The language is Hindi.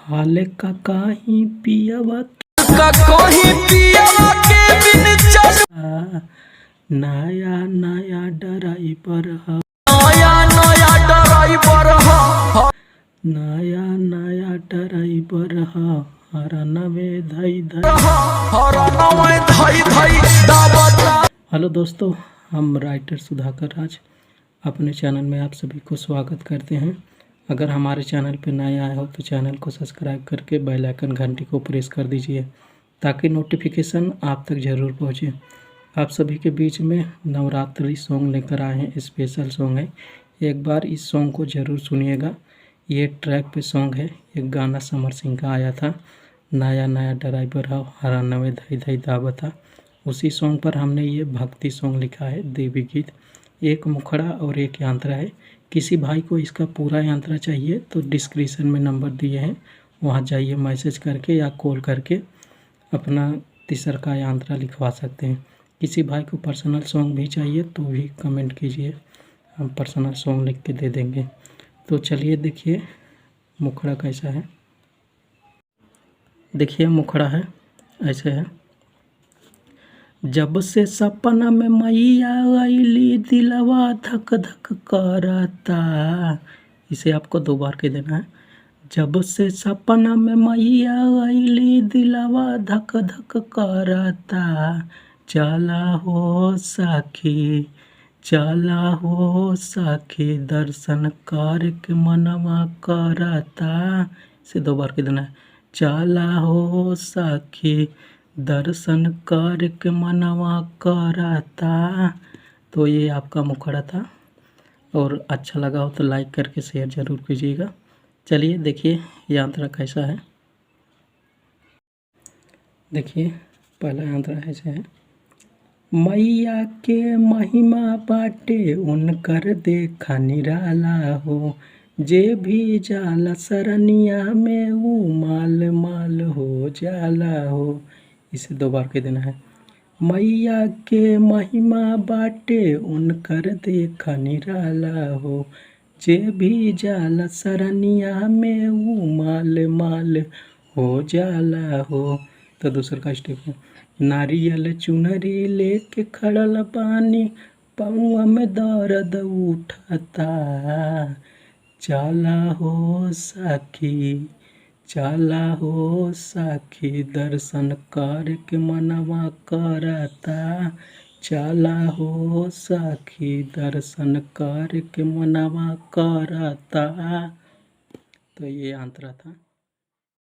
हाले का काही पियवा का कहीं पियवा के बिन चल नया नया ड्राइवर ह नया नया ड्राइवर ह नया नया ड्राइवर ह हरनवे धई धई। हरनवे धई धई दावता। हेलो दोस्तों, हम राइटर सुधाकर राज अपने चैनल में आप सभी को स्वागत करते हैं। अगर हमारे चैनल पर नए आए हो तो चैनल को सब्सक्राइब करके बेल आइकन घंटी को प्रेस कर दीजिए ताकि नोटिफिकेशन आप तक ज़रूर पहुंचे। आप सभी के बीच में नवरात्रि सॉन्ग लेकर आए हैं। स्पेशल सॉन्ग है, एक बार इस सॉन्ग को ज़रूर सुनिएगा। ये ट्रैक पे सॉन्ग है, एक गाना समर सिंह का आया था, नया नया ड्राइवर है हरनवे धई धई दावता। उसी सॉन्ग पर हमने ये भक्ति सॉन्ग लिखा है, देवी गीत। एक मुखड़ा और एक यांत्रा है। किसी भाई को इसका पूरा यांत्रा चाहिए तो डिस्क्रिप्शन में नंबर दिए हैं, वहाँ जाइए, मैसेज करके या कॉल करके अपना तीसर का यांत्रा लिखवा सकते हैं। किसी भाई को पर्सनल सॉन्ग भी चाहिए तो भी कमेंट कीजिए, हम पर्सनल सॉन्ग लिख के दे देंगे। तो चलिए देखिए मुखड़ा कैसा है। देखिए मुखड़ा है, ऐसे है। जब से सपना में मैया आईली दिलवा धक धक करता। इसे आपको 2 बार कह देना है। जब से सपना में मैया आईली दिलवा धक धक करता। चला हो सखी, चला हो सखी, दर्शन करके मनवा करता। इसे 2 बार कह देना है। चला हो सखी, दर्शन करके मनवा करता। तो ये आपका मुखड़ा था, और अच्छा लगा हो तो लाइक करके शेयर ज़रूर कीजिएगा। चलिए देखिए यांत्रा कैसा है। देखिए पहला यांत्रा ऐसे है। मैया के महिमा बाटे उनकर देखा निराला हो, जे भी जाला सरनिया में वो माल माल हो जाला हो। इसे 2 बार कह देना है। मैया के महिमा बाटे उनकर देखा निराला हो, जे भी जाला सरनिया में वो माल माल हो जाला हो। तो दूसरा का स्टेप है। नारियल चुनरी लेके खड़ल पानी, पौआ में दर्द उठता। चला हो सखी, चला हो सखी, दर्शन करके मनवा करता। चला हो सखी, दर्शन करके मनवा करता। तो ये यांत्रा था।